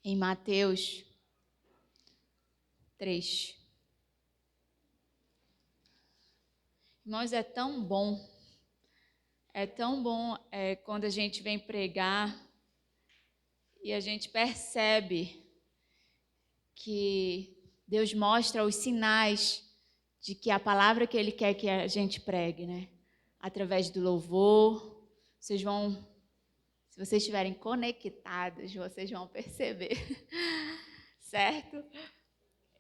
em Mateus 3. Irmãos, é tão bom quando a gente vem pregar e a gente percebe que Deus mostra os sinais de que a palavra que Ele quer que a gente pregue, né? Através do louvor, se vocês estiverem conectados, vocês vão perceber, certo?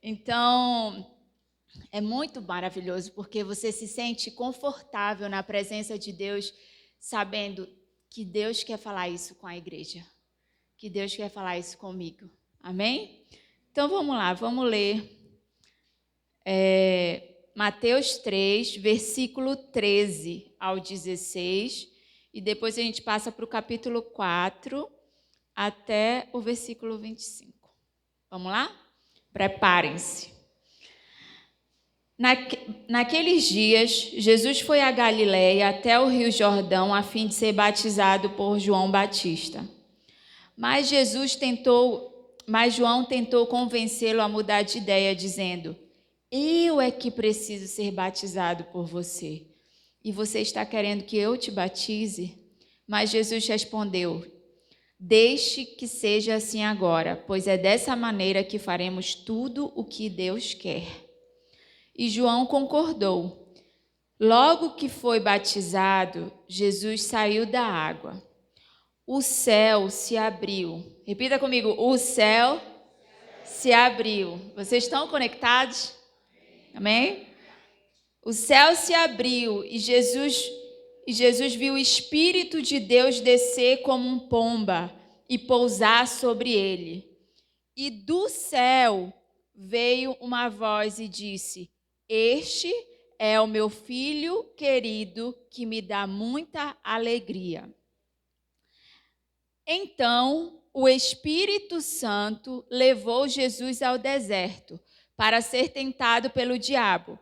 Então, é muito maravilhoso, porque você se sente confortável na presença de Deus, sabendo que Deus quer falar isso com a igreja, que Deus quer falar isso comigo. Amém? Então, vamos lá, vamos ler Mateus 3, versículo 13 ao 16, e depois a gente passa para o capítulo 4 até o versículo 25. Vamos lá? Preparem-se. Naqueles dias, Jesus foi a Galiléia até o Rio Jordão a fim de ser batizado por João Batista. Mas João tentou convencê-lo a mudar de ideia, dizendo: eu é que preciso ser batizado por você, e você está querendo que eu te batize? Mas Jesus respondeu: deixe que seja assim agora, pois é dessa maneira que faremos tudo o que Deus quer. E João concordou. Logo que foi batizado, Jesus saiu da água. O céu se abriu. Repita comigo: o céu se abriu. Vocês estão conectados? Amém? O céu se abriu e Jesus viu o Espírito de Deus descer como um pomba e pousar sobre ele. E do céu veio uma voz e disse: este é o meu filho querido, que me dá muita alegria. Então, o Espírito Santo levou Jesus ao deserto para ser tentado pelo diabo.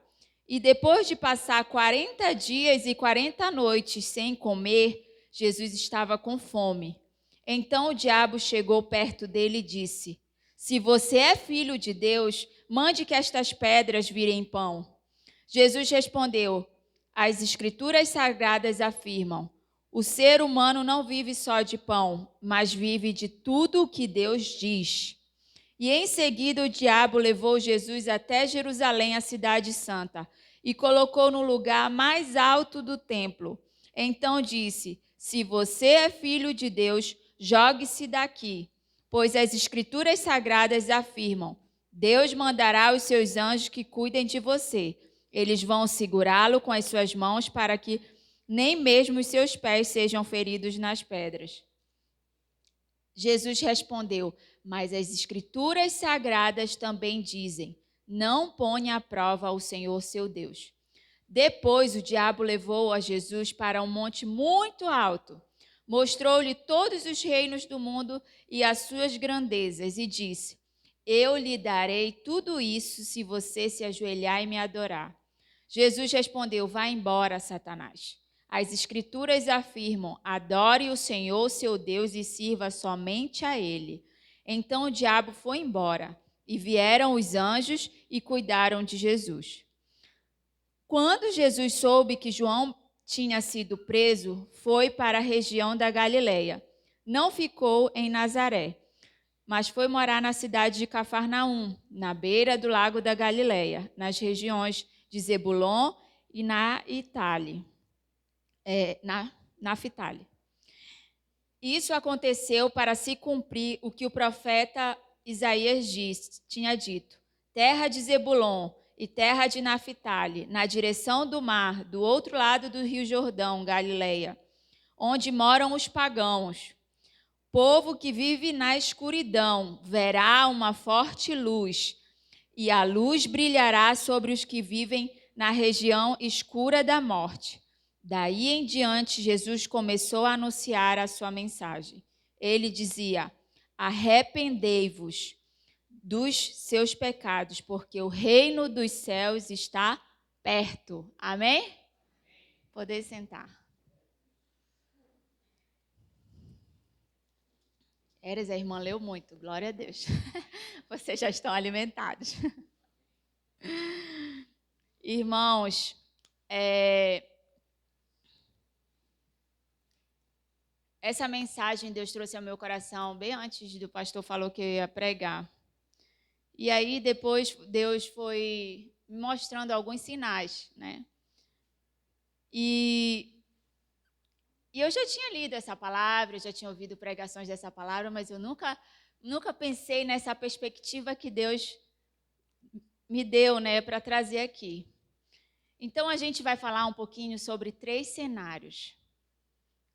E depois de passar 40 dias e 40 noites sem comer, Jesus estava com fome. Então o diabo chegou perto dele e disse: se você é filho de Deus, mande que estas pedras virem pão. Jesus respondeu: as Escrituras Sagradas afirmam: o ser humano não vive só de pão, mas vive de tudo o que Deus diz. E em seguida o diabo levou Jesus até Jerusalém, a cidade santa, e colocou no lugar mais alto do templo. Então disse: se você é filho de Deus, jogue-se daqui, pois as Escrituras Sagradas afirmam: Deus mandará os seus anjos que cuidem de você. Eles vão segurá-lo com as suas mãos para que nem mesmo os seus pés sejam feridos nas pedras. Jesus respondeu: mas as Escrituras Sagradas também dizem: não ponha à prova o Senhor seu Deus. Depois o diabo levou a Jesus para um monte muito alto, mostrou-lhe todos os reinos do mundo e as suas grandezas e disse: eu lhe darei tudo isso se você se ajoelhar e me adorar. Jesus respondeu: vá embora, Satanás. As Escrituras afirmam: adore o Senhor, seu Deus, e sirva somente a Ele. Então o diabo foi embora, e vieram os anjos e cuidaram de Jesus. Quando Jesus soube que João tinha sido preso, foi para a região da Galileia. Não ficou em Nazaré, mas foi morar na cidade de Cafarnaum, na beira do lago da Galileia, nas regiões de Zebulon e Naftali. Isso aconteceu para se cumprir o que o profeta Isaías tinha dito: terra de Zebulon e terra de Naftali, na direção do mar, do outro lado do rio Jordão, Galileia, onde moram os pagãos. Povo que vive na escuridão verá uma forte luz, e a luz brilhará sobre os que vivem na região escura da morte. Daí em diante, Jesus começou a anunciar a sua mensagem. Ele dizia: arrependei-vos dos seus pecados, porque o reino dos céus está perto. Amém? Podem sentar. Eres, a irmã leu muito, glória a Deus. Vocês já estão alimentados. Irmãos, essa mensagem Deus trouxe ao meu coração bem antes do pastor falou que eu ia pregar. E aí depois Deus foi me mostrando alguns sinais, né? E eu já tinha lido essa palavra, já tinha ouvido pregações dessa palavra, mas eu nunca pensei nessa perspectiva que Deus me deu, né, para trazer aqui. Então a gente vai falar um pouquinho sobre 3 cenários,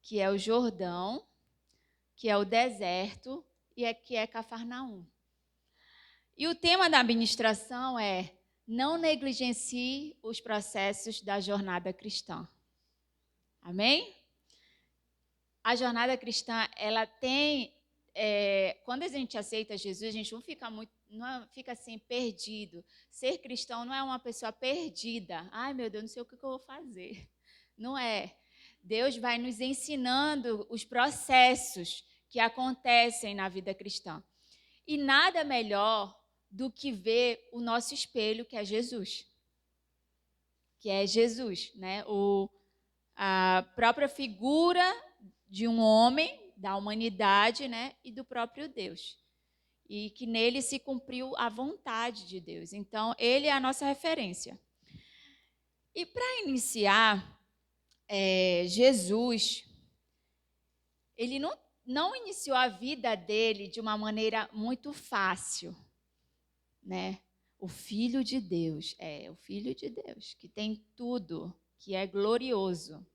que é o Jordão, que é o deserto e que é Cafarnaum. E o tema da ministração é: não negligencie os processos da jornada cristã. Amém? A jornada cristã, ela tem... quando a gente aceita Jesus, a gente não fica assim perdido. Ser cristão não é uma pessoa perdida. Ai, meu Deus, não sei o que eu vou fazer. Não é. Deus vai nos ensinando os processos que acontecem na vida cristã. E nada melhor do que ver o nosso espelho, que é Jesus. Que é Jesus, né? A própria figura de um homem, da humanidade, né? E do próprio Deus. E que nele se cumpriu a vontade de Deus. Então, ele é a nossa referência. E para iniciar, Jesus, ele não iniciou a vida dele de uma maneira muito fácil, né? O Filho de Deus, o Filho de Deus, que tem tudo, que é glorioso.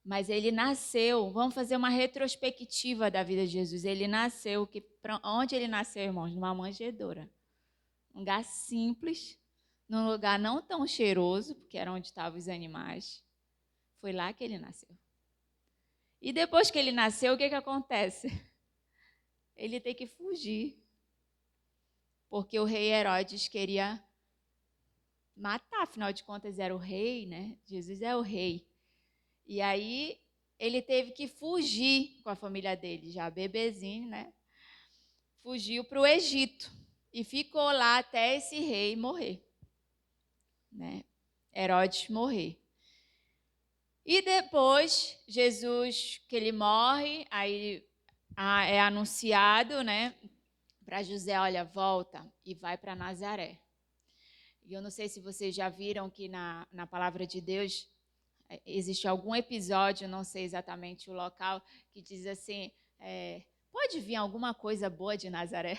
Mas ele nasceu, vamos fazer uma retrospectiva da vida de Jesus. Ele nasceu, onde ele nasceu, irmãos? Numa manjedoura. Um lugar simples, num lugar não tão cheiroso, porque era onde estavam os animais. Foi lá que ele nasceu. E depois que ele nasceu, o que acontece? Ele tem que fugir. Porque o rei Herodes queria matar, afinal de contas era o rei, né? Jesus é o rei. E aí ele teve que fugir com a família dele, já bebezinho, né? Fugiu para o Egito e ficou lá até esse rei morrer, né? Herodes morrer. E depois, Jesus, que ele morre, aí é anunciado, né, para José: olha, volta e vai para Nazaré. E eu não sei se vocês já viram que na palavra de Deus existe algum episódio, não sei exatamente o local, que diz assim: pode vir alguma coisa boa de Nazaré?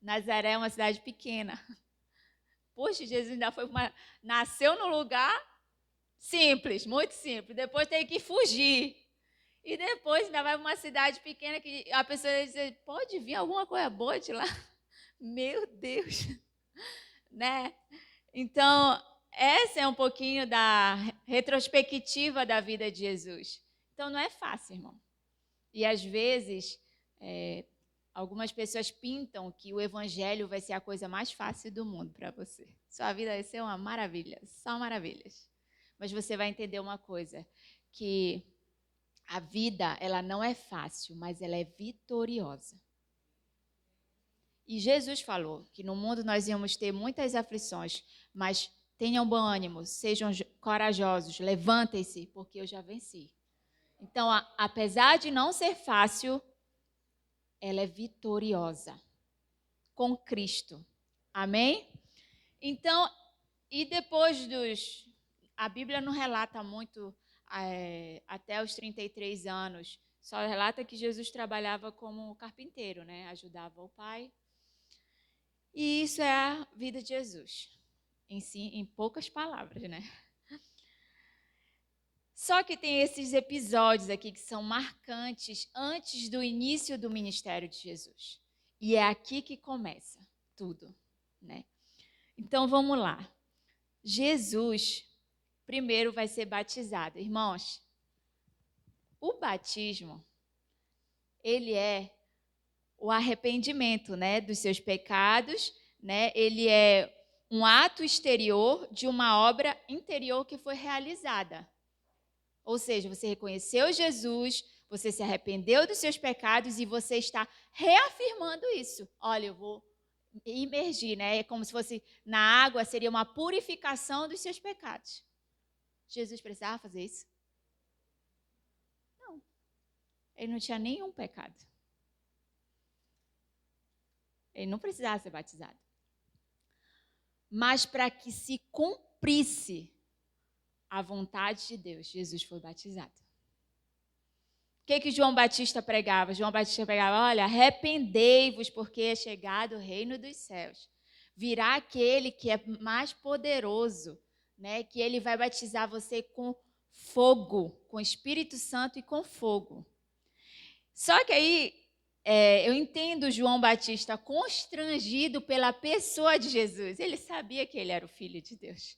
Nazaré é uma cidade pequena. Poxa, Jesus ainda nasceu num lugar simples, muito simples. Depois tem que fugir. E depois ainda vai para uma cidade pequena que a pessoa diz: pode vir alguma coisa boa de lá? Meu Deus! Né? Então, essa é um pouquinho da retrospectiva da vida de Jesus. Então, não é fácil, irmão. E, às vezes, algumas pessoas pintam que o evangelho vai ser a coisa mais fácil do mundo para você. Sua vida vai ser uma maravilha, só maravilhas. Mas você vai entender uma coisa, que a vida, ela não é fácil, mas ela é vitoriosa. E Jesus falou que no mundo nós íamos ter muitas aflições, mas tenham bom ânimo, sejam corajosos, levantem-se, porque eu já venci. Então, apesar de não ser fácil, ela é vitoriosa com Cristo. Amém? Então, e depois a Bíblia não relata muito até os 33 anos, só relata que Jesus trabalhava como carpinteiro, né? Ajudava o pai. E isso é a vida de Jesus, em poucas palavras, né? Só que tem esses episódios aqui que são marcantes antes do início do ministério de Jesus. E é aqui que começa tudo, né? Então, vamos lá. Jesus primeiro vai ser batizado. Irmãos, o batismo, ele é o arrependimento, né, dos seus pecados, né? Ele é um ato exterior de uma obra interior que foi realizada. Ou seja, você reconheceu Jesus, Você se arrependeu dos seus pecados e você está reafirmando isso. Olha, eu vou imergir, né? É como se fosse na água, seria uma purificação dos seus pecados. Jesus precisava fazer isso? Não. Ele não tinha nenhum pecado. Ele não precisava ser batizado. Mas para que se cumprisse a vontade de Deus, Jesus foi batizado. O que João Batista pregava? João Batista pregava, olha, arrependei-vos, porque é chegado o reino dos céus. Virá aquele que é mais poderoso, né? Que ele vai batizar você com fogo, com Espírito Santo e com fogo. Só que aí, eu entendo João Batista constrangido pela pessoa de Jesus. Ele sabia que ele era o Filho de Deus.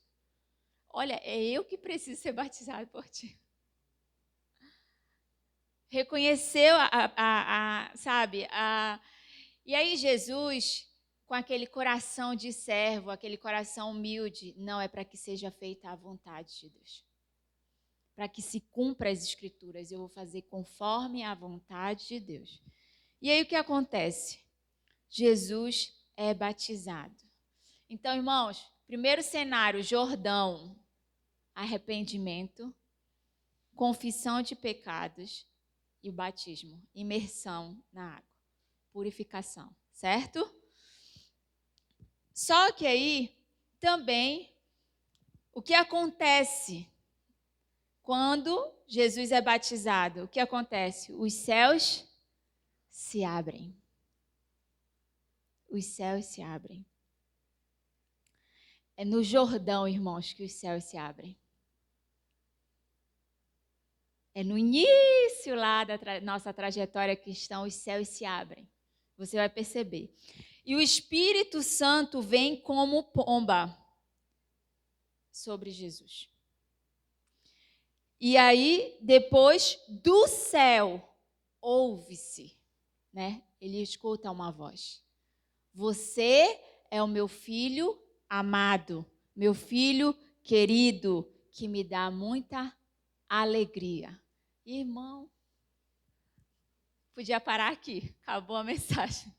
Olha, é eu que preciso ser batizado por ti. Reconheceu sabe? E aí Jesus, com aquele coração de servo, aquele coração humilde, não, é para que seja feita a vontade de Deus. Para que se cumpra as Escrituras, eu vou fazer conforme a vontade de Deus. E aí o que acontece? Jesus é batizado. Então, irmãos, primeiro cenário, Jordão, arrependimento, confissão de pecados e o batismo, imersão na água, purificação, certo? Só que aí, também, o que acontece quando Jesus é batizado? O que acontece? Os céus se abrem. Os céus se abrem. É no Jordão, irmãos, que os céus se abrem. É no início lá da nossa trajetória cristã, os céus se abrem. Você vai perceber. E o Espírito Santo vem como pomba sobre Jesus. E aí, depois do céu, ouve-se, né? Ele escuta uma voz. Você é o meu filho amado, meu filho querido, que me dá muita alegria. Irmão, podia parar aqui, acabou a mensagem.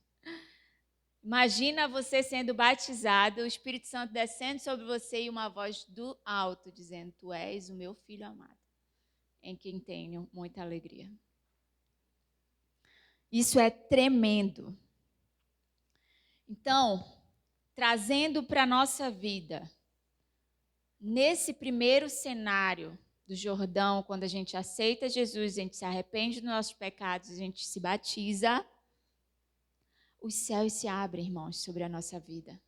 Imagina você sendo batizado, o Espírito Santo descendo sobre você e uma voz do alto dizendo, tu és o meu filho amado, em quem tenho muita alegria. Isso é tremendo. Então, trazendo para a nossa vida, nesse primeiro cenário do Jordão, quando a gente aceita Jesus, a gente se arrepende dos nossos pecados, a gente se batiza, os céus se abrem, irmãos, sobre a nossa vida.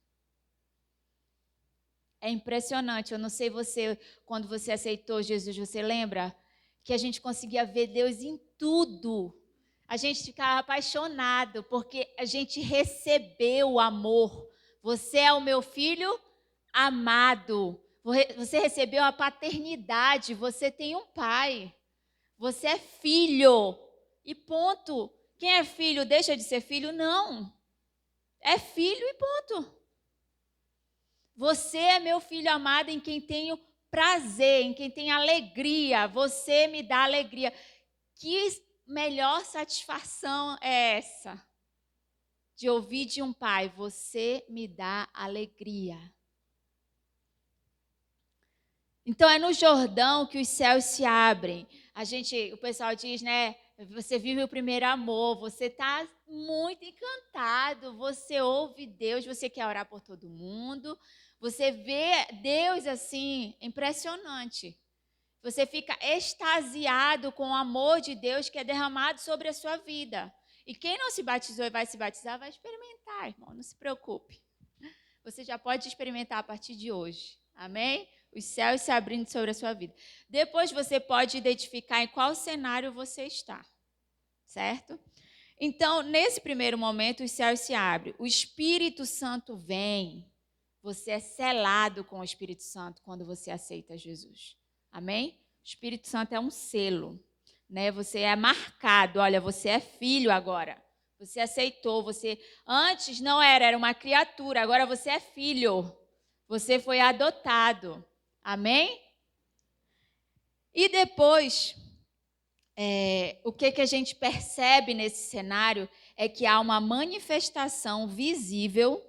É impressionante, eu não sei você, quando você aceitou Jesus, você lembra que a gente conseguia ver Deus em tudo. A gente ficava apaixonado, porque a gente recebeu o amor. Você é o meu filho amado. Você recebeu a paternidade, você tem um pai. Você é filho. E ponto. Quem é filho deixa de ser filho? Não. É filho e ponto. Você é meu filho amado em quem tenho prazer, em quem tenho alegria. Você me dá alegria. Que melhor satisfação é essa? De ouvir de um pai, você me dá alegria. Então é no Jordão que os céus se abrem. O pessoal diz, né? Você vive o primeiro amor, você está muito encantado, você ouve Deus, você quer orar por todo mundo, você vê Deus assim, impressionante. Você fica extasiado com o amor de Deus que é derramado sobre a sua vida. E quem não se batizou e vai se batizar, vai experimentar, irmão, não se preocupe. Você já pode experimentar a partir de hoje, amém? Os céus se abrindo sobre a sua vida. Depois você pode identificar em qual cenário você está, certo? Então, nesse primeiro momento, os céus se abrem. O Espírito Santo vem. Você é selado com o Espírito Santo quando você aceita Jesus. Amém? O Espírito Santo é um selo, né? Você é marcado. Olha, você é filho agora. Você aceitou. Você antes não era uma criatura. Agora você é filho. Você foi adotado. Amém? E depois, o que a gente percebe nesse cenário é que há uma manifestação visível,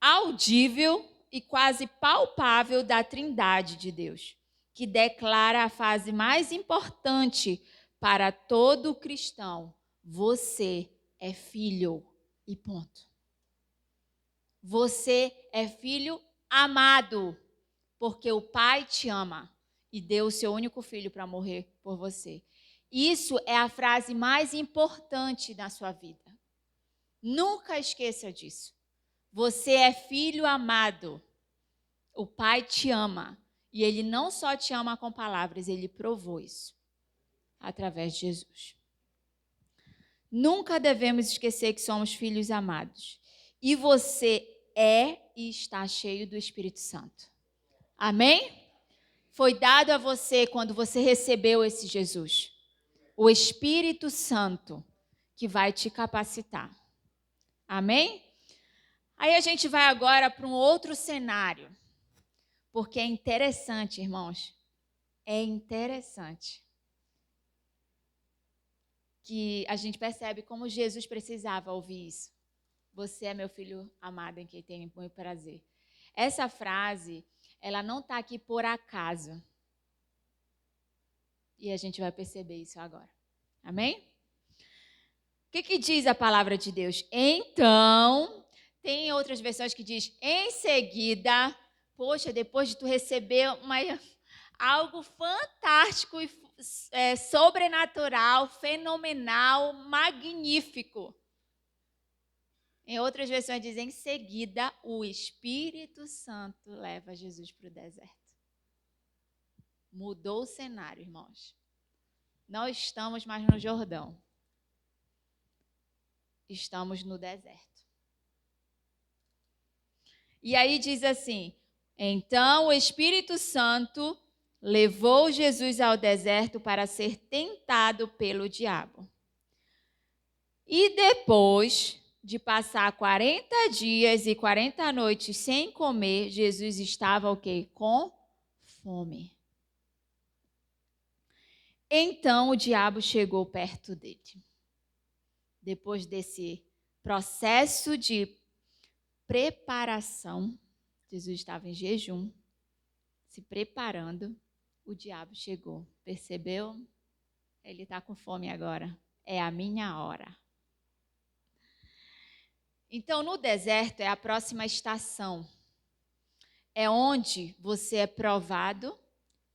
audível e quase palpável da Trindade de Deus, que declara a fase mais importante para todo cristão: você é filho e ponto. Você é filho amado, porque o Pai te ama e deu o seu único filho para morrer por você. Isso é a frase mais importante na sua vida. Nunca esqueça disso. Você é filho amado. O Pai te ama. E Ele não só te ama com palavras, Ele provou isso através de Jesus. Nunca devemos esquecer que somos filhos amados. E você é e está cheio do Espírito Santo. Amém? Foi dado a você quando você recebeu esse Jesus. O Espírito Santo que vai te capacitar. Amém? Aí a gente vai agora para um outro cenário. Porque é interessante, irmãos. É interessante que a gente percebe como Jesus precisava ouvir isso. Você é meu filho amado em quem tenho muito prazer. Essa frase, ela não está aqui por acaso. E a gente vai perceber isso agora. Amém? O que diz a palavra de Deus? Então, tem outras versões que diz, em seguida, poxa, depois de tu receber algo fantástico e sobrenatural, fenomenal, magnífico. Em outras versões diz, em seguida, o Espírito Santo leva Jesus para o deserto. Mudou o cenário, irmãos. Não estamos mais no Jordão. Estamos no deserto. E aí diz assim, então o Espírito Santo levou Jesus ao deserto para ser tentado pelo diabo. E depois de passar 40 dias e 40 noites sem comer, Jesus estava o quê? Com fome. Então o diabo chegou perto dele. Depois desse processo de preparação, Jesus estava em jejum, se preparando, o diabo chegou. Percebeu? Ele está com fome agora. É a minha hora. Então, no deserto é a próxima estação. É onde você é provado,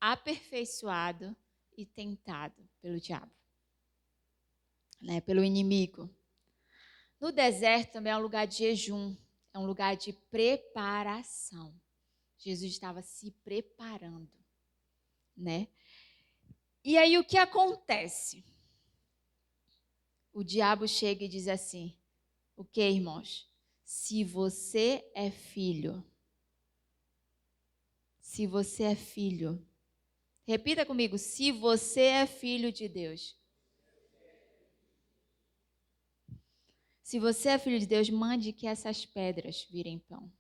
aperfeiçoado e tentado pelo diabo, né? Pelo inimigo. No deserto também é um lugar de jejum, é um lugar de preparação. Jesus estava se preparando, né? E aí o que acontece? O diabo chega e diz assim, o que, irmãos? Se você é filho, repita comigo, se você é filho de Deus. Se você é filho de Deus, mande que essas pedras virem pão.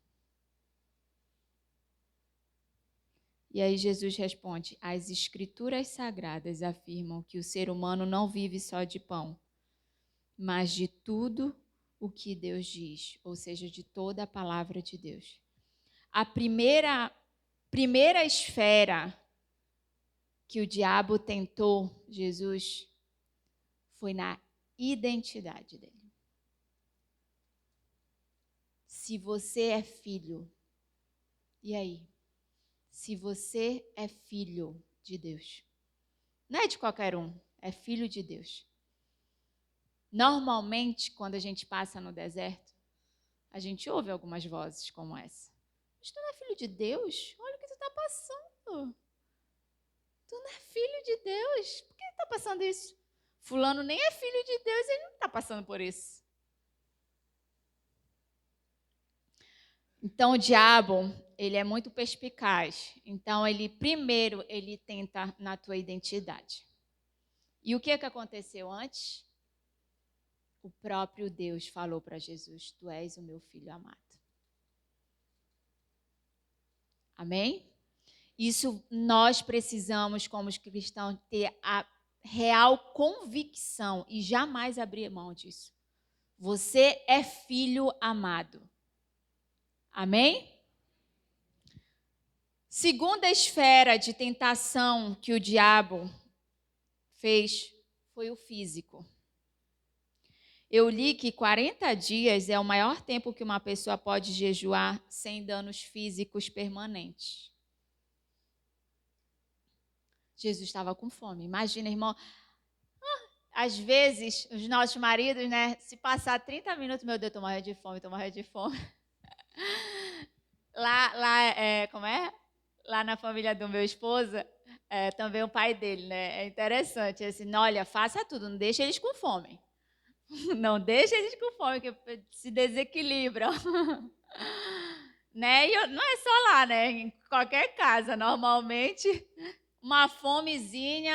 E aí Jesus responde, as escrituras sagradas afirmam que o ser humano não vive só de pão, mas de tudo o que Deus diz, ou seja, de toda a palavra de Deus. A primeira esfera que o diabo tentou Jesus foi na identidade dele. Se você é filho, e aí? Se você é filho de Deus, não é de qualquer um, é filho de Deus. Normalmente, quando a gente passa no deserto, a gente ouve algumas vozes como essa. Mas tu não é filho de Deus? Olha o que tu está passando. Tu não é filho de Deus. Por que está passando isso? Fulano nem é filho de Deus, ele não está passando por isso. Então, o diabo, ele é muito perspicaz. Então, primeiro, ele tenta na tua identidade. E o que aconteceu antes? O próprio Deus falou para Jesus, tu és o meu filho amado. Amém? Isso nós precisamos, como cristãos, ter a real convicção e jamais abrir mão disso. Você é filho amado. Amém? Segunda esfera de tentação que o diabo fez foi o físico. Eu li que 40 dias é o maior tempo que uma pessoa pode jejuar sem danos físicos permanentes. Jesus estava com fome. Imagina, irmão. Às vezes, os nossos maridos, né? Se passar 30 minutos, meu Deus, estou morrendo de fome, estou morrendo de fome. Como é? Lá na família do meu esposo, também o pai dele, né? É interessante, assim, olha, faça tudo, não deixe eles com fome. Não deixe eles com fome, que se desequilibram. Né? E não é só lá, né? Em qualquer casa, normalmente, uma fomezinha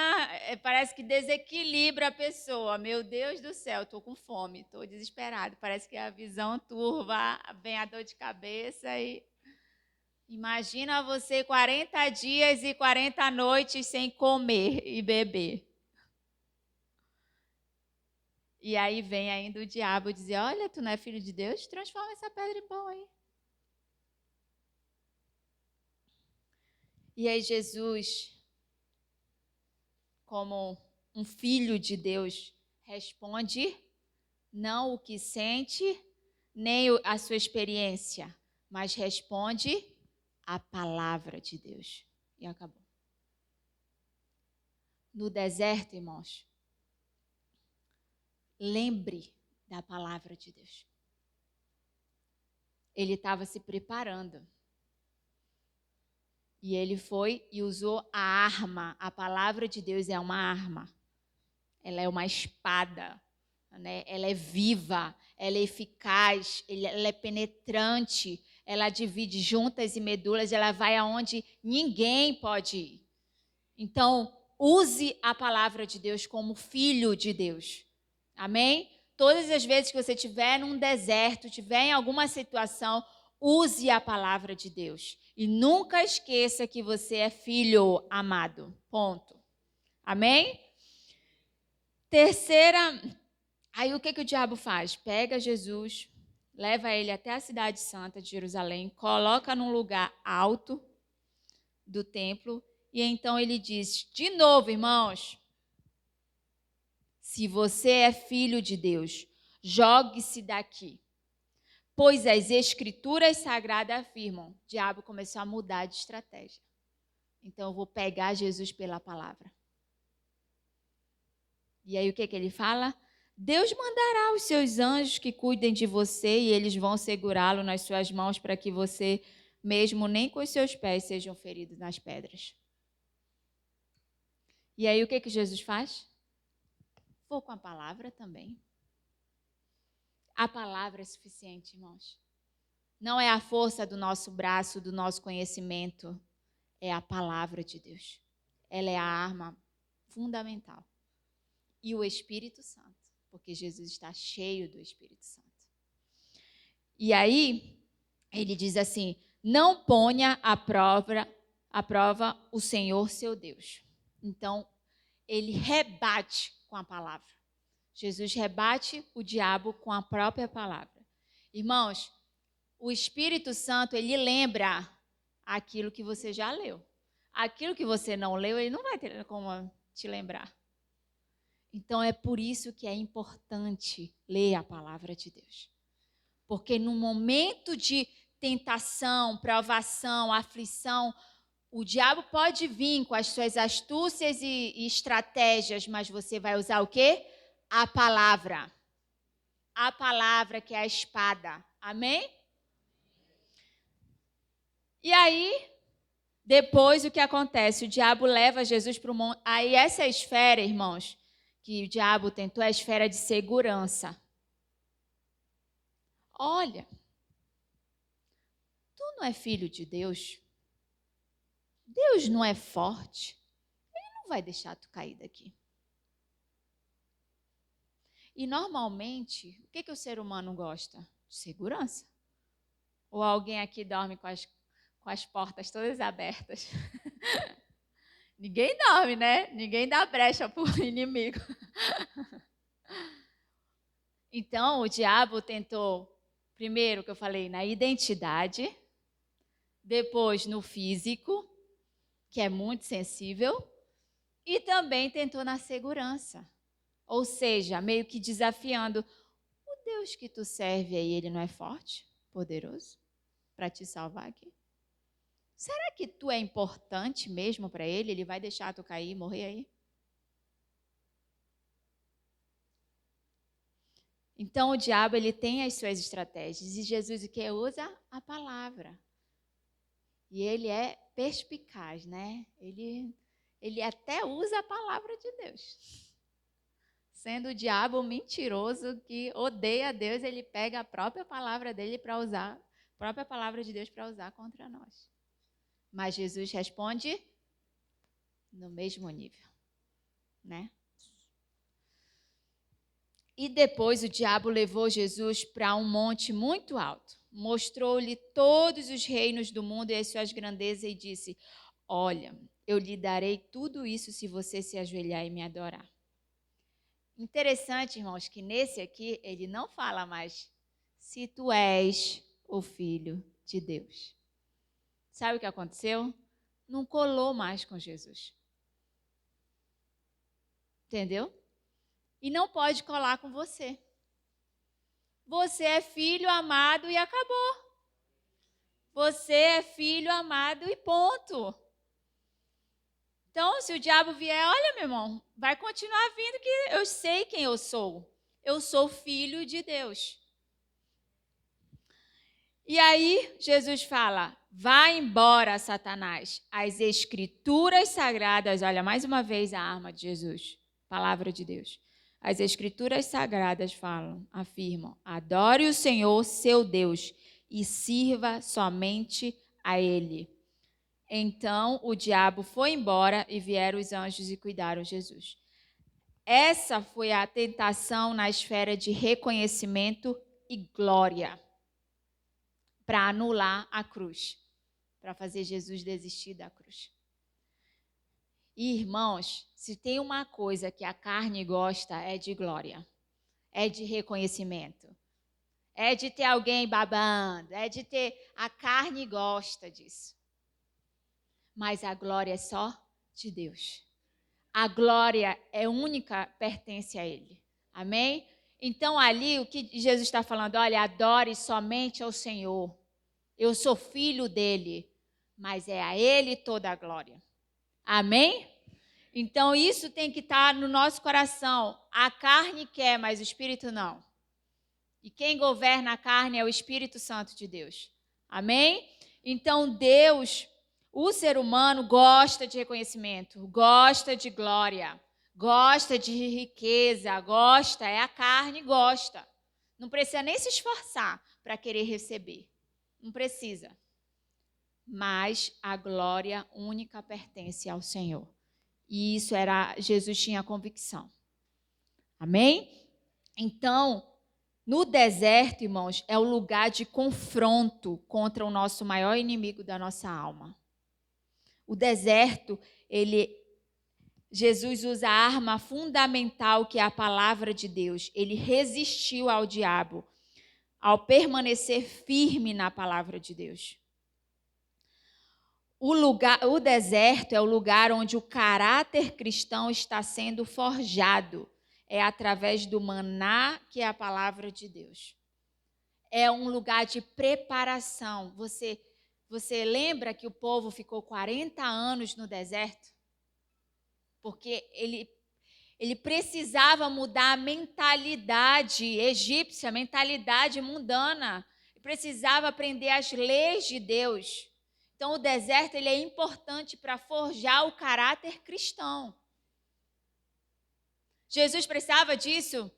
parece que desequilibra a pessoa. Meu Deus do céu, estou com fome, estou desesperado. Parece que a visão turva, vem a dor de cabeça e... Imagina você 40 dias e 40 noites sem comer e beber. E aí vem ainda o diabo dizer, olha, tu não é filho de Deus? Transforma essa pedra em pão aí. E aí Jesus, como um filho de Deus, responde não o que sente, nem a sua experiência, mas responde a palavra de Deus. E acabou. No deserto, irmãos, lembre da palavra de Deus. Ele estava se preparando. E ele foi e usou a arma. A palavra de Deus é uma arma. Ela é uma espada, né? Ela é viva, ela é eficaz, ela é penetrante, ela divide juntas e medulas, ela vai aonde ninguém pode ir. Então, use a palavra de Deus como filho de Deus. Amém? Todas as vezes que você estiver num deserto, estiver em alguma situação, use a palavra de Deus. E nunca esqueça que você é filho amado. Ponto. Amém? Terceira, aí o que o diabo faz? Pega Jesus, leva ele até a cidade santa de Jerusalém, coloca num lugar alto do templo, e então ele diz, de novo, irmãos, se você é filho de Deus, jogue-se daqui. Pois as escrituras sagradas afirmam. O diabo começou a mudar de estratégia. Então eu vou pegar Jesus pela palavra. E aí o que ele fala? Deus mandará os seus anjos que cuidem de você e eles vão segurá-lo nas suas mãos para que você mesmo nem com os seus pés sejam feridos nas pedras. E aí o que Jesus faz? Vou com a palavra também. A palavra é suficiente, irmãos. Não é a força do nosso braço, do nosso conhecimento. É a palavra de Deus. Ela é a arma fundamental. E o Espírito Santo, porque Jesus está cheio do Espírito Santo. E aí, ele diz assim, não ponha à prova o Senhor seu Deus. Então, ele rebate com a palavra. Jesus rebate o diabo com a própria palavra. Irmãos, o Espírito Santo, ele lembra aquilo que você já leu. Aquilo que você não leu, ele não vai ter como te lembrar. Então, é por isso que é importante ler a palavra de Deus. Porque no momento de tentação, provação, aflição, o diabo pode vir com as suas astúcias e estratégias, mas você vai usar o quê? A palavra. A palavra que é a espada. Amém? E aí, depois o que acontece? O diabo leva Jesus para o monte. Aí essa esfera, irmãos, que o diabo tentou, é a esfera de segurança. Olha, tu não é filho de Deus? Deus não é forte? Ele não vai deixar tu cair daqui. E normalmente, o que o ser humano gosta? De segurança. Ou alguém aqui dorme com as portas todas abertas? Ninguém dorme, né? Ninguém dá brecha para o inimigo. Então, o diabo tentou, primeiro que eu falei, na identidade, depois no físico, que é muito sensível, e também tentou na segurança. Ou seja, meio que desafiando, o Deus que tu serve aí, ele não é forte, poderoso, para te salvar aqui? Será que tu é importante mesmo para ele? Ele vai deixar tu cair e morrer aí? Então, o diabo, ele tem as suas estratégias. E Jesus, o que usa? A palavra. E ele é perspicaz, né? Ele até usa a palavra de Deus. Sendo o diabo mentiroso que odeia Deus, ele pega a própria palavra dele para usar, a própria palavra de Deus para usar contra nós. Mas Jesus responde no mesmo nível, né? E depois o diabo levou Jesus para um monte muito alto. Mostrou-lhe todos os reinos do mundo e as suas grandezas e disse, olha, eu lhe darei tudo isso se você se ajoelhar e me adorar. Interessante, irmãos, que nesse aqui ele não fala mais se tu és o filho de Deus. Sabe o que aconteceu? Não colou mais com Jesus. Entendeu? E não pode colar com você. Você é filho amado e acabou. Você é filho amado e ponto. Então, se o diabo vier, olha, meu irmão, vai continuar vindo que eu sei quem eu sou. Eu sou filho de Deus. E aí, Jesus fala, vá embora, Satanás. As escrituras sagradas, olha, mais uma vez a arma de Jesus, palavra de Deus. As escrituras sagradas afirmam, adore o Senhor, seu Deus, e sirva somente a Ele. Então, o diabo foi embora e vieram os anjos e cuidaram de Jesus. Essa foi a tentação na esfera de reconhecimento e glória, para anular a cruz, para fazer Jesus desistir da cruz. E, irmãos, se tem uma coisa que a carne gosta é de glória, é de reconhecimento, é de ter alguém babando, é de ter... A carne gosta disso. Mas a glória é só de Deus. A glória é única, pertence a Ele. Amém? Então, ali, o que Jesus está falando, olha, adore somente ao Senhor. Eu sou filho dele, mas é a Ele toda a glória. Amém? Então, isso tem que estar no nosso coração. A carne quer, mas o Espírito não. E quem governa a carne é o Espírito Santo de Deus. Amém? Então, Deus, o ser humano, gosta de reconhecimento, gosta de glória, gosta de riqueza, gosta, a carne gosta. Não precisa nem se esforçar para querer receber. Não precisa. Mas a glória única pertence ao Senhor. E isso Jesus tinha convicção. Amém? Então, no deserto, irmãos, é o lugar de confronto contra o nosso maior inimigo da nossa alma. O deserto, Jesus usa a arma fundamental que é a palavra de Deus. Ele resistiu ao diabo ao permanecer firme na palavra de Deus. O deserto é o lugar onde o caráter cristão está sendo forjado. É através do maná, que é a palavra de Deus. É um lugar de preparação. Você lembra que o povo ficou 40 anos no deserto? Porque ele precisava mudar a mentalidade egípcia, a mentalidade mundana. Ele precisava aprender as leis de Deus. Então, o deserto ele é importante para forjar o caráter cristão. Jesus precisava disso?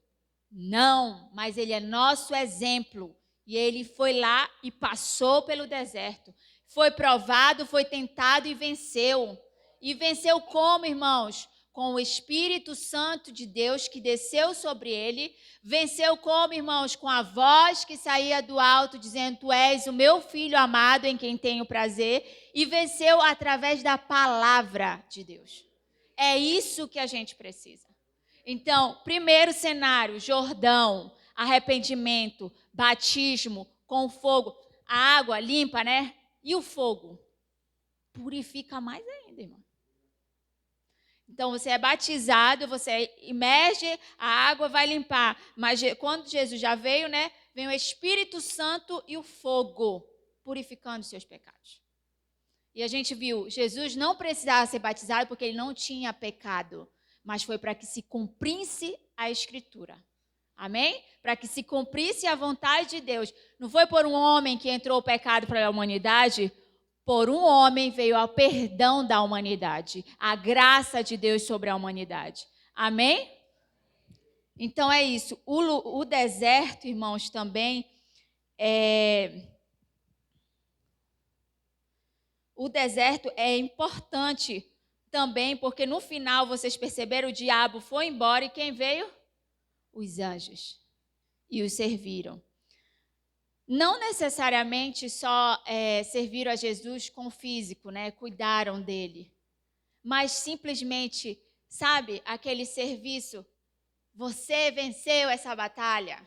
Não, mas ele é nosso exemplo. E ele foi lá e passou pelo deserto. Foi provado, foi tentado e venceu. E venceu como, irmãos? com o Espírito Santo de Deus que desceu sobre ele. Venceu como, irmãos? Com a voz que saía do alto, dizendo: Tu és o meu filho amado, em quem tenho prazer. E venceu através da palavra de Deus. É isso que a gente precisa. Então, primeiro cenário, Jordão, arrependimento, batismo com fogo. A água limpa, né? E o fogo? Purifica mais ainda, irmão. Então, você é batizado, você imerge, a água vai limpar. Mas quando Jesus já veio, né? Vem o Espírito Santo e o fogo, purificando os seus pecados. E a gente viu, Jesus não precisava ser batizado porque ele não tinha pecado, mas foi para que se cumprisse a Escritura. Amém? Para que se cumprisse a vontade de Deus. Não foi por um homem que entrou o pecado para a humanidade, por um homem veio ao perdão da humanidade, a graça de Deus sobre a humanidade. Amém? Então é isso. O deserto, irmãos, também O deserto é importante também, porque no final, vocês perceberam, o diabo foi embora e quem veio? Os anjos. E os serviram. Não necessariamente só serviram a Jesus com o físico, né? Cuidaram dele. Mas simplesmente, sabe, aquele serviço. Você venceu essa batalha.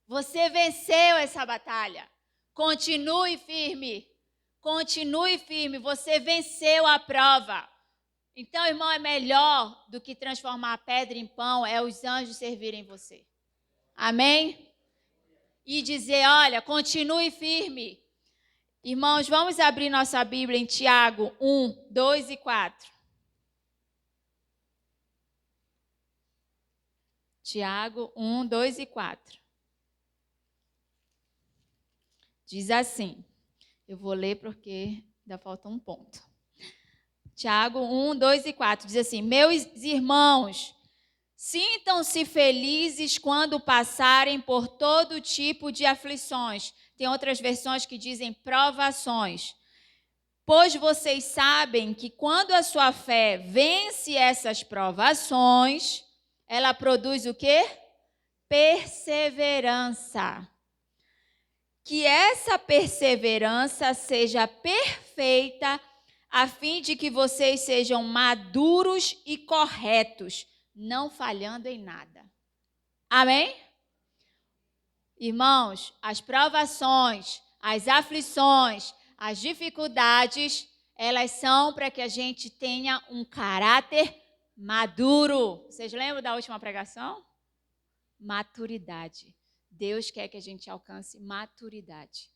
Você venceu essa batalha. Continue firme. Continue firme. Você venceu a prova. Então, irmão, é melhor do que transformar a pedra em pão, é os anjos servirem você. Amém? E dizer, olha, continue firme. Irmãos, vamos abrir nossa Bíblia em Tiago 1, 2 e 4. Tiago 1, 2 e 4. Diz assim, eu vou ler porque ainda falta um ponto. Tiago 1, 2 e 4 diz assim, meus irmãos, sintam-se felizes quando passarem por todo tipo de aflições. Tem outras versões que dizem provações. Pois vocês sabem que quando a sua fé vence essas provações, ela produz o quê? Perseverança. Que essa perseverança seja perfeita, a fim de que vocês sejam maduros e corretos, não falhando em nada. Amém? Irmãos, as provações, as aflições, as dificuldades, elas são para que a gente tenha um caráter maduro. Vocês lembram da última pregação? Maturidade. Deus quer que a gente alcance maturidade.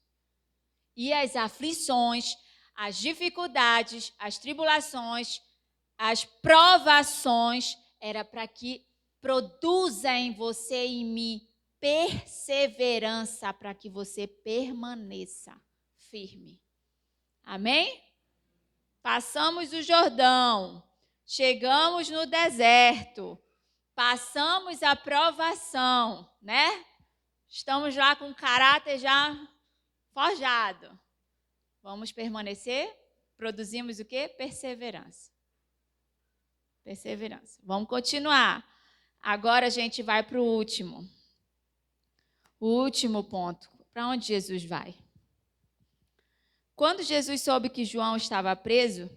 E as aflições, as dificuldades, as tribulações, as provações, era para que produza em você e em mim perseverança, para que você permaneça firme. Amém? Passamos o Jordão, chegamos no deserto, passamos a provação, né? Estamos lá com o caráter já forjado. Vamos permanecer? Produzimos o quê? Perseverança. Perseverança. Vamos continuar. Agora a gente vai para o último. O último ponto. Para onde Jesus vai? Quando Jesus soube que João estava preso,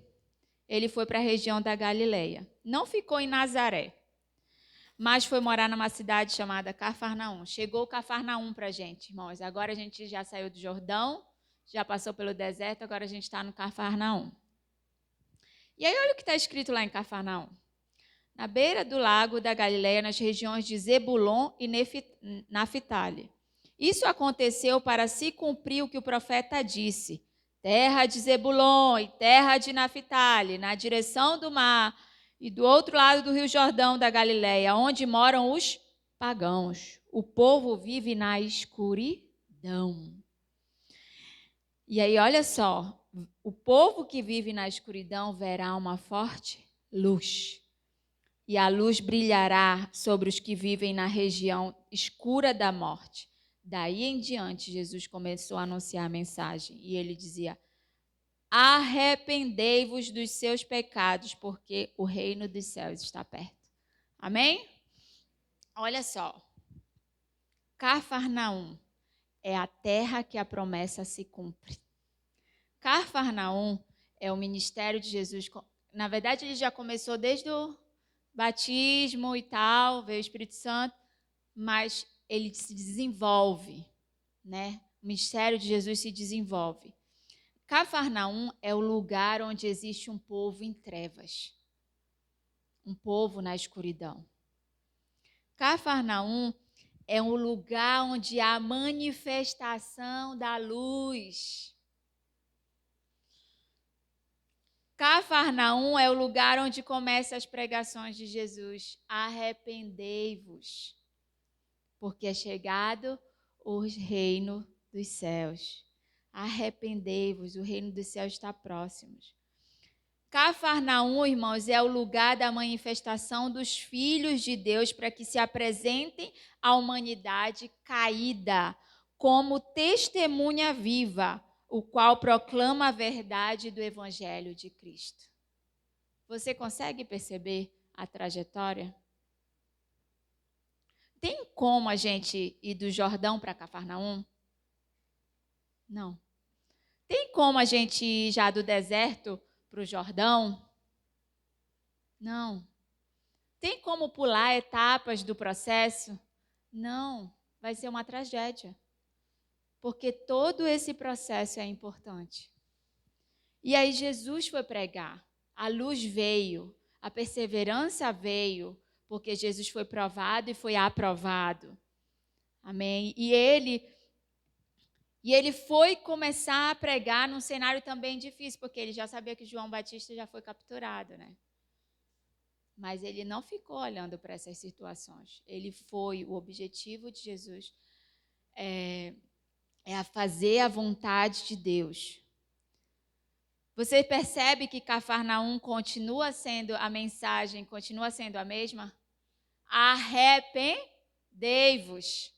ele foi para a região da Galileia. Não ficou em Nazaré, mas foi morar numa cidade chamada Cafarnaum. Chegou Cafarnaum para a gente, irmãos. Agora a gente já saiu do Jordão, já passou pelo deserto, agora a gente está no Cafarnaum. E aí olha o que está escrito lá em Cafarnaum. Na beira do lago da Galileia, nas regiões de Zebulon e Naftali. Isso aconteceu para se cumprir o que o profeta disse. Terra de Zebulon e terra de Naftali, na direção do mar, e do outro lado do rio Jordão da Galileia, onde moram os pagãos. O povo vive na escuridão. E aí, olha só, o povo que vive na escuridão verá uma forte luz. E a luz brilhará sobre os que vivem na região escura da morte. Daí em diante, Jesus começou a anunciar a mensagem. E ele dizia, arrependei-vos dos seus pecados, porque o reino dos céus está perto. Amém? Olha só. Cafarnaum é a terra que a promessa se cumpre. Cafarnaum é o ministério de Jesus. Na verdade, ele já começou desde o batismo e tal, veio o Espírito Santo, mas ele se desenvolve, né? O ministério de Jesus se desenvolve. Cafarnaum é o lugar onde existe um povo em trevas, um povo na escuridão. Cafarnaum é um lugar onde há manifestação da luz. Cafarnaum é o lugar onde começam as pregações de Jesus. Arrependei-vos, porque é chegado o reino dos céus. Arrependei-vos, o reino dos céus está próximo. Cafarnaum, irmãos, é o lugar da manifestação dos filhos de Deus para que se apresentem à humanidade caída como testemunha viva, o qual proclama a verdade do Evangelho de Cristo. Você consegue perceber a trajetória? Tem como a gente ir do Jordão para Cafarnaum? Não. Tem como a gente ir já do deserto para o Jordão? Não. Tem como pular etapas do processo? Não. Vai ser uma tragédia. Porque todo esse processo é importante. E aí Jesus foi pregar. A luz veio, a perseverança veio, porque Jesus foi provado e foi aprovado. Amém? E ele foi começar a pregar num cenário também difícil, porque ele já sabia que João Batista já foi capturado, né? Mas ele não ficou olhando para essas situações. O objetivo de Jesus é a fazer a vontade de Deus. Você percebe que Cafarnaum continua sendo a mensagem, continua sendo a mesma? Arrependei-vos.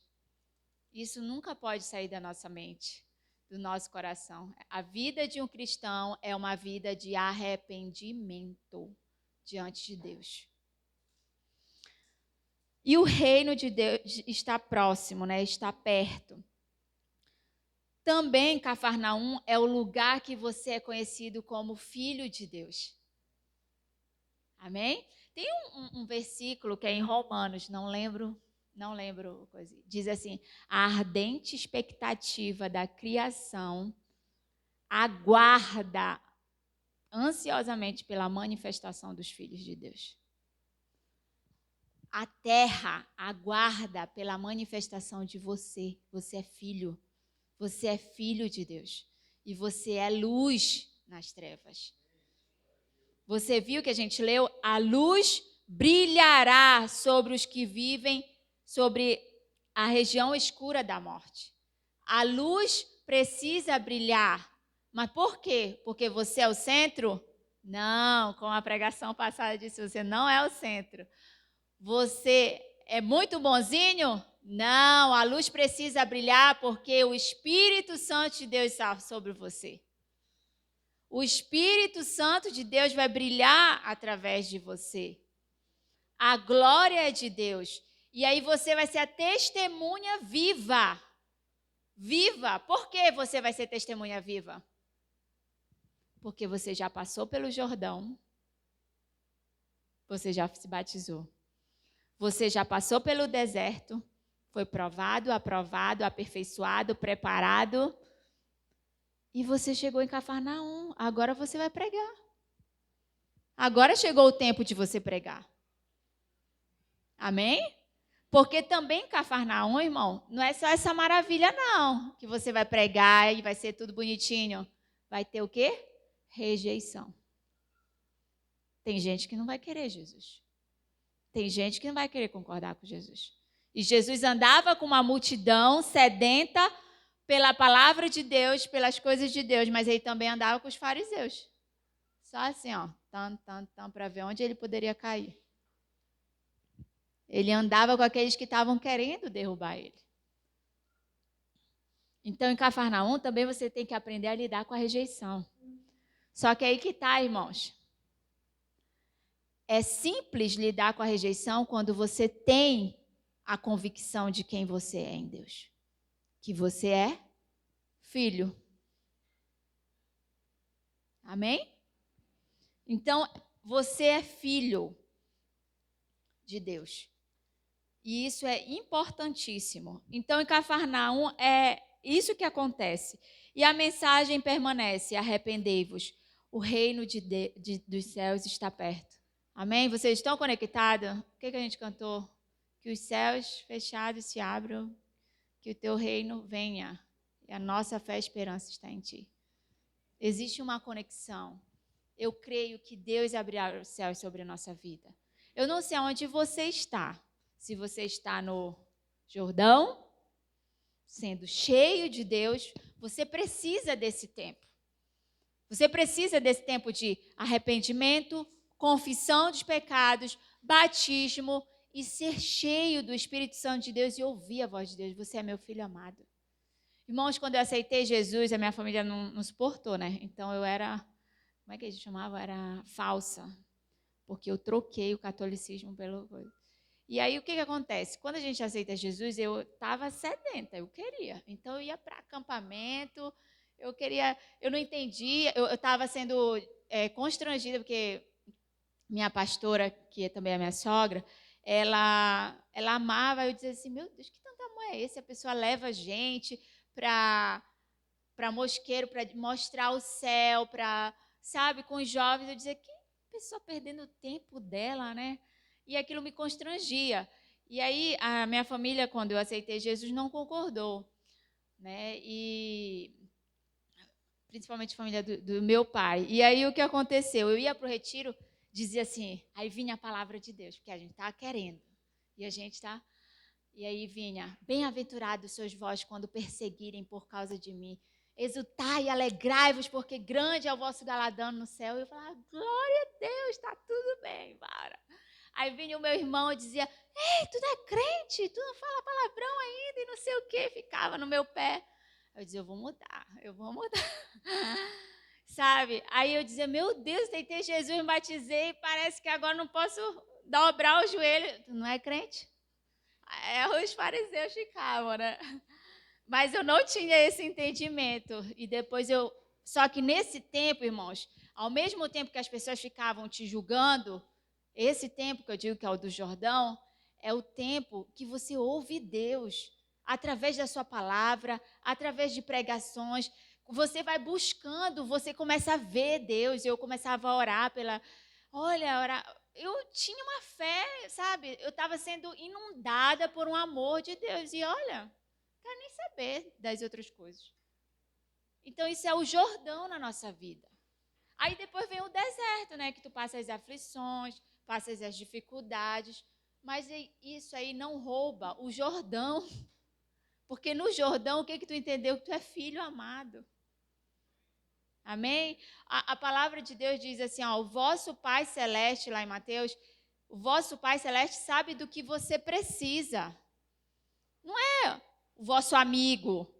Isso nunca pode sair da nossa mente, do nosso coração. A vida de um cristão é uma vida de arrependimento diante de Deus. E o reino de Deus está próximo, né? Está perto. Também Cafarnaum é o lugar que você é conhecido como filho de Deus. Amém? Tem um versículo que é em Romanos, não lembro, diz assim: a ardente expectativa da criação aguarda ansiosamente pela manifestação dos filhos de Deus. A terra aguarda pela manifestação de você. Você é filho. Você é filho de Deus. E você é luz nas trevas. Você viu que a gente leu? A luz brilhará sobre os que vivem sobre a região escura da morte. A luz precisa brilhar. Mas por quê? Porque você é o centro? Não, como a pregação passada disse, você não é o centro. Você é muito bonzinho? Não, a luz precisa brilhar porque o Espírito Santo de Deus está sobre você. O Espírito Santo de Deus vai brilhar através de você. A glória é de Deus. E aí você vai ser a testemunha viva. Viva. Por que você vai ser testemunha viva? Porque você já passou pelo Jordão. Você já se batizou. Você já passou pelo deserto. Foi provado, aprovado, aperfeiçoado, preparado. E você chegou em Cafarnaum. Agora você vai pregar. Agora chegou o tempo de você pregar. Amém? Porque também Cafarnaum, irmão, não é só essa maravilha, não. Que você vai pregar e vai ser tudo bonitinho. Vai ter o quê? Rejeição. Tem gente que não vai querer Jesus. Tem gente que não vai querer concordar com Jesus. E Jesus andava com uma multidão sedenta pela palavra de Deus, pelas coisas de Deus, mas ele também andava com os fariseus. Só assim, ó, para ver onde ele poderia cair. Ele andava com aqueles que estavam querendo derrubar ele. Então, em Cafarnaum, também você tem que aprender a lidar com a rejeição. Só que aí que tá, irmãos. É simples lidar com a rejeição quando você tem a convicção de quem você é em Deus. Que você é filho. Amém? Então, você é filho de Deus. E isso é importantíssimo. Então, em Cafarnaum, é isso que acontece. E a mensagem permanece: arrependei-vos, o reino dos céus está perto. Amém? Vocês estão conectados? O que a gente cantou? Que os céus fechados se abram, que o teu reino venha. E a nossa fé e esperança está em ti. Existe uma conexão. Eu creio que Deus abrirá os céus sobre a nossa vida. Eu não sei onde você está. Se você está no Jordão, sendo cheio de Deus, você precisa desse tempo. Você precisa desse tempo de arrependimento, confissão dos pecados, batismo e ser cheio do Espírito Santo de Deus e ouvir a voz de Deus. Você é meu filho amado. Irmãos, quando eu aceitei Jesus, a minha família não suportou, né? Então eu era, como é que a gente chamava? Era falsa, porque eu troquei o catolicismo pelo coisa. E aí o que acontece? Quando a gente aceita Jesus, eu estava sedenta, eu queria. Então eu ia para acampamento, eu não entendia, eu estava sendo constrangida, porque minha pastora, que também é minha sogra, ela amava, eu dizia assim, meu Deus, que tanto amor é esse? A pessoa leva a gente para mosqueiro, para mostrar o céu, sabe, com os jovens. Eu dizia, que pessoa perdendo o tempo dela, né? E aquilo me constrangia. E aí, a minha família, quando eu aceitei Jesus, não concordou, né? E principalmente a família do meu pai. E aí, o que aconteceu? Eu ia para o retiro, dizia assim, aí vinha a palavra de Deus, porque a gente está querendo. E a gente está... E aí vinha, bem-aventurados sois vós quando perseguirem por causa de mim. Exultai e alegrai-vos, porque grande é o vosso galardão no céu. E eu falava, glória a Deus, está tudo bem, bora. Aí vinha o meu irmão e dizia, ei, tu não é crente? Tu não fala palavrão ainda e não sei o quê. Ficava no meu pé. Eu dizia, eu vou mudar. Sabe? Aí eu dizia, meu Deus, aceitei Jesus, me batizei, parece que agora não posso dobrar o joelho. Tu não é crente? Os fariseus ficavam, né? Mas eu não tinha esse entendimento. E depois Só que nesse tempo, irmãos, ao mesmo tempo que as pessoas ficavam te julgando, esse tempo que eu digo que é o do Jordão, é o tempo que você ouve Deus através da sua palavra, através de pregações. Você vai buscando, você começa a ver Deus. Eu começava a orar eu tinha uma fé, sabe? Eu estava sendo inundada por um amor de Deus. E olha, não quero nem saber das outras coisas. Então, isso é o Jordão na nossa vida. Aí depois vem o deserto, né? Que tu passa as aflições, passas as dificuldades. Mas isso aí não rouba o Jordão. Porque no Jordão, o que tu entendeu? Que tu é filho amado. Amém? A palavra de Deus diz assim, ó, o vosso Pai Celeste, lá em Mateus, o vosso Pai Celeste sabe do que você precisa. Não é o vosso amigo,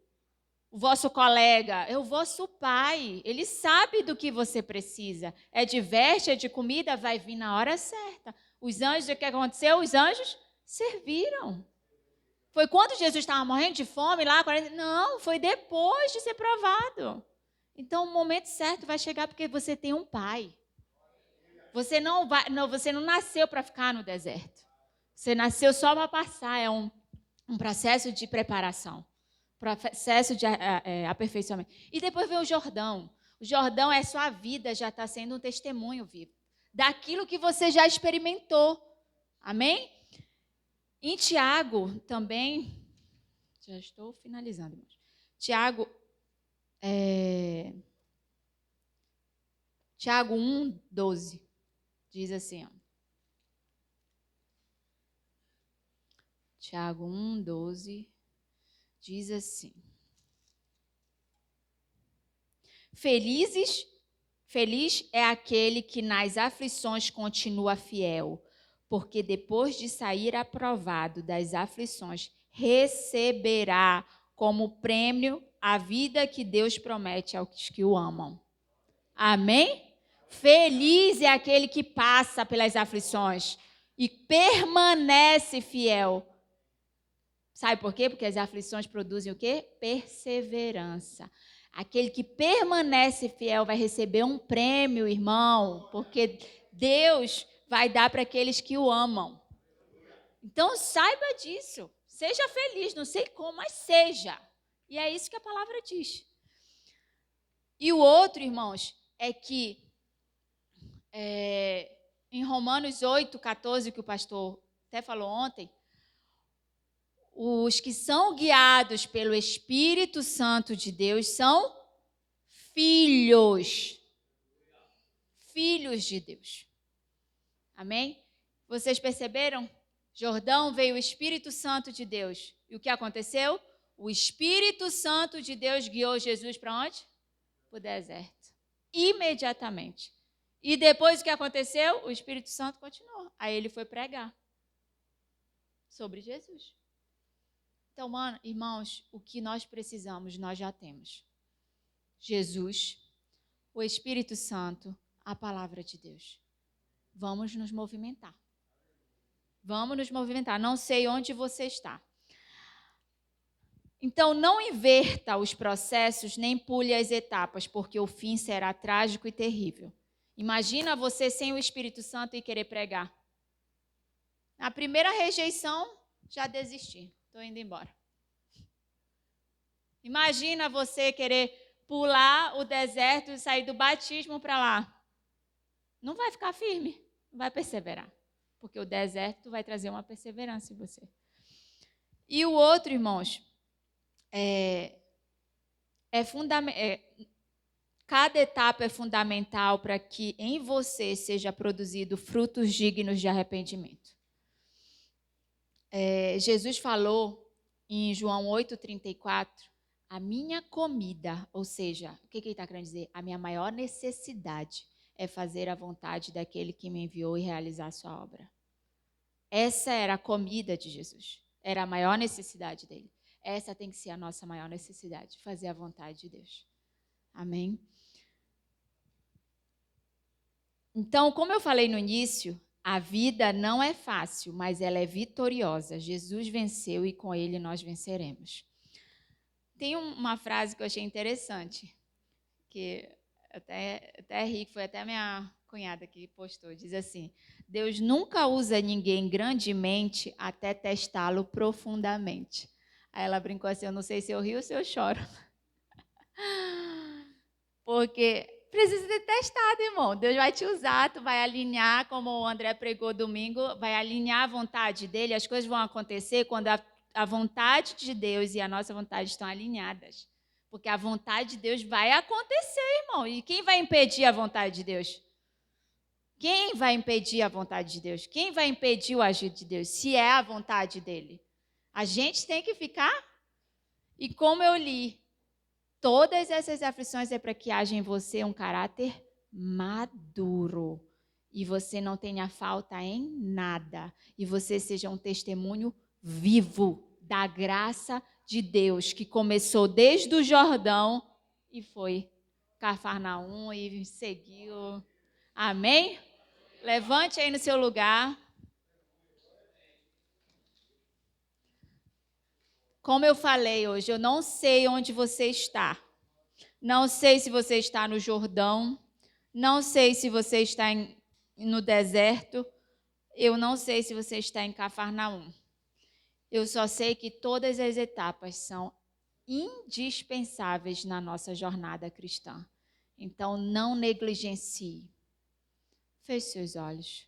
o vosso colega, é o vosso Pai. Ele sabe do que você precisa. É de veste, é de comida, vai vir na hora certa. Os anjos, o que aconteceu? Os anjos serviram. Foi quando Jesus estava morrendo de fome lá? Não, foi depois de ser provado. Então, o momento certo vai chegar porque você tem um pai. Você não nasceu para ficar no deserto. Você nasceu só para passar. É um processo de preparação, processo de aperfeiçoamento. E depois vem o Jordão. O Jordão é sua vida, já está sendo um testemunho vivo daquilo que você já experimentou. Amém? Em Tiago também, já estou finalizando, irmãos. Tiago 1:12 diz assim, ó. Tiago 1:12 diz assim: Feliz é aquele que nas aflições continua fiel, porque depois de sair aprovado das aflições, receberá como prêmio a vida que Deus promete aos que o amam. Amém? Feliz é aquele que passa pelas aflições e permanece fiel. Sabe por quê? Porque as aflições produzem o quê? Perseverança. Aquele que permanece fiel vai receber um prêmio, irmão, porque Deus vai dar para aqueles que o amam. Então, saiba disso. Seja feliz, não sei como, mas seja. E é isso que a palavra diz. E o outro, irmãos, é que em Romanos 8:14, que o pastor até falou ontem, os que são guiados pelo Espírito Santo de Deus são filhos. Filhos de Deus. Amém? Vocês perceberam? Jordão veio o Espírito Santo de Deus. E o que aconteceu? O Espírito Santo de Deus guiou Jesus para onde? Para o deserto. Imediatamente. E depois o que aconteceu? O Espírito Santo continuou. Aí ele foi pregar sobre Jesus. Então, irmãos, o que nós precisamos, nós já temos. Jesus, o Espírito Santo, a palavra de Deus. Vamos nos movimentar. Vamos nos movimentar. Não sei onde você está. Então, não inverta os processos, nem pule as etapas, porque o fim será trágico e terrível. Imagina você sem o Espírito Santo e querer pregar. Na primeira rejeição, já desisti. Estou indo embora. Imagina você querer pular o deserto e sair do batismo para lá. Não vai ficar firme, não vai perseverar. Porque o deserto vai trazer uma perseverança em você. E o outro, irmãos, cada etapa é fundamental para que em você seja produzido frutos dignos de arrependimento. Jesus falou em João 8:34, a minha comida, ou seja, o que ele está querendo dizer? A minha maior necessidade é fazer a vontade daquele que me enviou e realizar a sua obra. Essa era a comida de Jesus. Era a maior necessidade dele. Essa tem que ser a nossa maior necessidade, fazer a vontade de Deus. Amém? Então, como eu falei no início, a vida não é fácil, mas ela é vitoriosa. Jesus venceu e com ele nós venceremos. Tem uma frase que eu achei interessante, que até ri, foi até a minha cunhada que postou, diz assim, Deus nunca usa ninguém grandemente até testá-lo profundamente. Aí ela brincou assim, eu não sei se eu rio ou se eu choro. Porque precisa ser testado, irmão. Deus vai te usar, tu vai alinhar, como o André pregou domingo, vai alinhar a vontade dele, as coisas vão acontecer quando a vontade de Deus e a nossa vontade estão alinhadas. Porque a vontade de Deus vai acontecer, irmão. E quem vai impedir a vontade de Deus? Quem vai impedir a vontade de Deus? Quem vai impedir o agir de Deus? Se é a vontade dele. A gente tem que ficar. E como eu li, todas essas aflições é para que haja em você um caráter maduro. E você não tenha falta em nada. E você seja um testemunho vivo da graça de Deus, que começou desde o Jordão e foi Cafarnaum e seguiu. Amém? Levante aí no seu lugar. Como eu falei hoje, eu não sei onde você está. Não sei se você está no Jordão. Não sei se você está no deserto. Eu não sei se você está em Cafarnaum. Eu só sei que todas as etapas são indispensáveis na nossa jornada cristã. Então, não negligencie. Feche seus olhos.